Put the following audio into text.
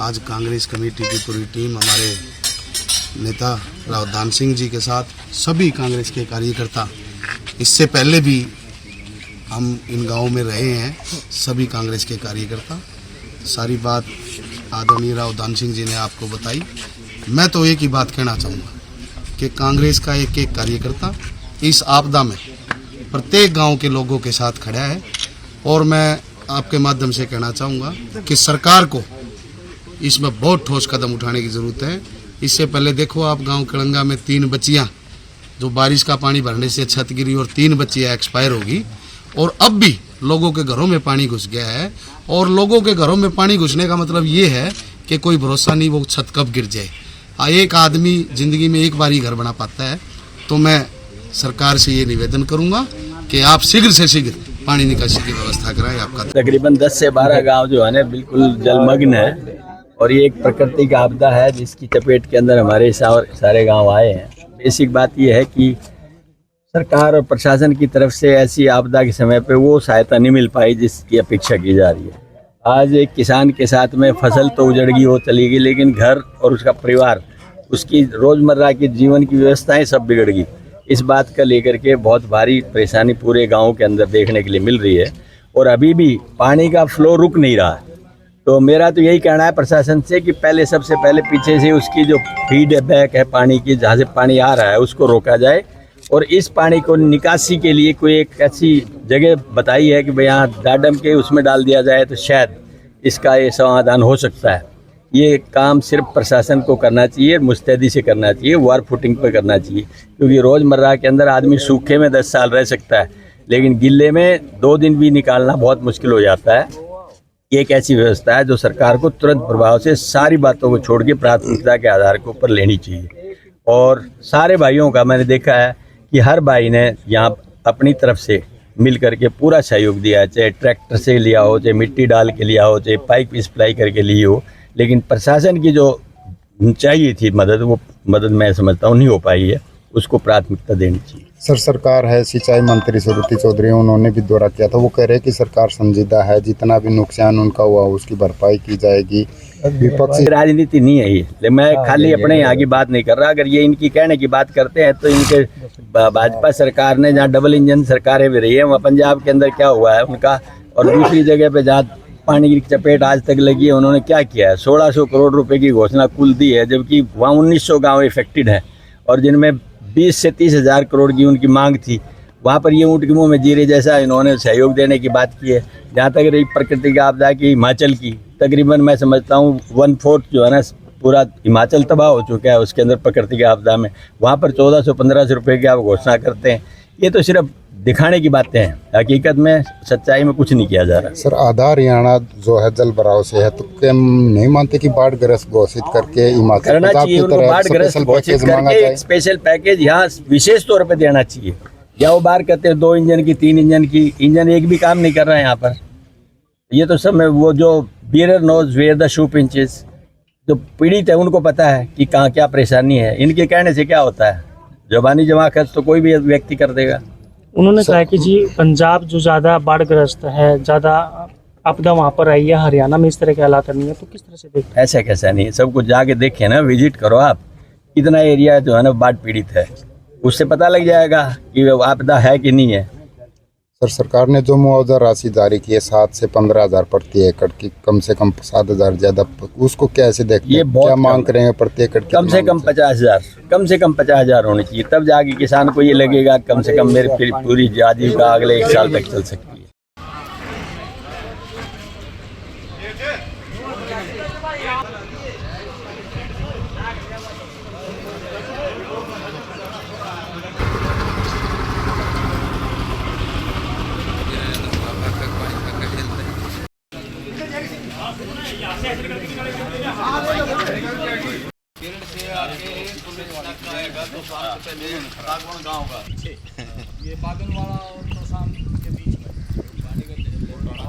आज कांग्रेस कमेटी की पूरी टीम हमारे नेता राव दान सिंह जी के साथ सभी कांग्रेस के कार्यकर्ता, इससे पहले भी हम इन गांवों में रहे हैं, सभी कांग्रेस के कार्यकर्ता सारी बात आदरणीय राव दान सिंह जी ने आपको बताई। मैं तो एक ही बात कहना चाहूँगा कि कांग्रेस का एक एक कार्यकर्ता इस आपदा में प्रत्येक गांव के लोगों के साथ खड़ा है और मैं आपके माध्यम से कहना चाहूँगा कि सरकार को इसमें बहुत ठोस कदम उठाने की ज़रूरत है। इससे पहले देखो आप गांव कड़ंगा में 3 बच्चियाँ जो बारिश का पानी भरने से छत गिरी और 3 बच्चियाँ एक्सपायर होगी और अब भी लोगों के घरों में पानी घुस गया है। और लोगों के घरों में पानी घुसने का मतलब ये है कि कोई भरोसा नहीं वो छत कब गिर जाए। एक आदमी ज़िंदगी में एक बार ही घर बना पाता है। तो मैं सरकार से ये निवेदन करूँगा कि आप शीघ्र से शीघ्र पानी निकासी की व्यवस्था कराएं। आपका तकरीबन 10 से 12 गांव जो है ना बिल्कुल जलमग्न है और ये एक प्राकृतिक आपदा है जिसकी चपेट के अंदर हमारे सारे गांव आए हैं। बेसिक बात ये है कि सरकार और प्रशासन की तरफ से ऐसी आपदा के समय पे वो सहायता नहीं मिल पाई जिसकी अपेक्षा की जा रही है। आज एक किसान के साथ में फसल तो उजड़ गई, वो चली गई, लेकिन घर और उसका परिवार, उसकी रोज़मर्रा की जीवन की व्यवस्थाएं सब बिगड़ गई। इस बात का लेकर के बहुत भारी परेशानी पूरे गांव के अंदर देखने के लिए मिल रही है और अभी भी पानी का फ्लो रुक नहीं रहा है। तो मेरा तो यही कहना है प्रशासन से कि पहले सबसे पहले पीछे से उसकी जो फीडबैक है पानी की, जहाँ से पानी आ रहा है उसको रोका जाए और इस पानी को निकासी के लिए कोई एक ऐसी जगह बताई है कि भाई यहाँ डाडम के उसमें डाल दिया जाए तो शायद इसका ये समाधान हो सकता है। ये काम सिर्फ प्रशासन को करना चाहिए, मुस्तैदी से करना चाहिए, वार फुटिंग पे करना चाहिए, क्योंकि रोज़मर्रा के अंदर आदमी सूखे में 10 साल रह सकता है लेकिन गिल्ले में 2 दिन भी निकालना बहुत मुश्किल हो जाता है। ये एक ऐसी व्यवस्था है जो सरकार को तुरंत प्रभाव से सारी बातों को छोड़ के प्राथमिकता के आधार के ऊपर लेनी चाहिए। और सारे भाइयों का मैंने देखा है कि हर भाई ने यहाँ अपनी तरफ से मिल करके पूरा सहयोग दिया है, चाहे ट्रैक्टर से लिया हो, चाहे मिट्टी डाल के लिया हो, चाहे पाइप सप्लाई करके ली हो, लेकिन प्रशासन की जो चाहिए थी मदद, वो मदद मैं समझता हूँ नहीं हो पाई है, उसको प्राथमिकता देनी चाहिए। सर, सरकार है, सिंचाई मंत्री सुरुचि चौधरी उन्होंने भी दौरा किया था, वो कह रहे हैं कि सरकार संजीदा है, जितना भी नुकसान उनका हुआ उसकी भरपाई की जाएगी। विपक्षी राजनीति नहीं है ये, मैं खाली अपने यहाँ की बात नहीं कर रहा। अगर ये इनकी कहने की बात करते हैं तो इनके भाजपा सरकार ने जहाँ डबल इंजन सरकारें भी रही है, वहाँ पंजाब के अंदर क्या हुआ है उनका, और दूसरी जगह पे जहाँ पानी की चपेट आज तक लगी है उन्होंने क्या किया है। 1600 करोड़ रुपए की घोषणा कुल दी है, जबकि वहाँ 1900 गाँव इफेक्टेड है और जिनमें 20 से 30 हज़ार करोड़ की उनकी मांग थी। वहाँ पर ये ऊँट के मुँह में जीरे जैसा इन्होंने सहयोग देने की बात की है। जहाँ तक रही प्राकृतिक आपदा की हिमाचल की, तकरीबन मैं समझता हूँ 1/4 जो है ना पूरा हिमाचल तबाह हो चुका है उसके अंदर प्राकृतिक आपदा में। वहाँ पर 1400-1500 रुपये की आप घोषणा करते हैं। ये तो सिर्फ दिखाने की बातें हैं, हकीकत में सच्चाई में कुछ नहीं किया जा रहा। सर, आधा हरियाणा जो है जल भराव से है, तो क्या नहीं मानते कि बाढ़ ग्रस्त घोषित करके हिमाचल करना चाहिए, उनको बाढ़ ग्रस्त घोषित करके एक स्पेशल पैकेज यहाँ विशेष तौर पर देना चाहिए। या वो बार कहते हैं 2 इंजन की, 3 इंजन की, इंजन एक भी काम नहीं कर रहा है यहाँ पर। ये तो सब वो जो wearer knows where the shoe pinches, जो पीड़ित है उनको पता है कि कहाँ क्या परेशानी है। इनके कहने से क्या होता है, जबानी जमा खर्च तो कोई भी व्यक्ति कर देगा। उन्होंने कहा कि जी पंजाब जो ज़्यादा बाढ़ग्रस्त है, ज़्यादा आपदा वहाँ पर आई है, हरियाणा में इस तरह के हालात नहीं है, तो किस तरह से देखते हैं? ऐसा कैसा नहीं है, सब कुछ जाके देखें ना, विजिट करो आप, कितना एरिया जो है ना बाढ़ पीड़ित है, उससे पता लग जाएगा कि वो आपदा है कि नहीं है। सर, सरकार ने जो मुआवजा राशि जारी की है 7 से 15 हज़ार प्रति एकड़ की, कम से कम 7,000 ज्यादा, उसको कैसे देखते हैं? क्या मांग करेंगे प्रति एकड़? कम से कम 50,000, कम से कम 50,000 होनी चाहिए, तब जाके किसान को ये लगेगा कम से कम मेरी पूरी आजीविका अगले 1 साल तक चल सकती है। ये बागन वाला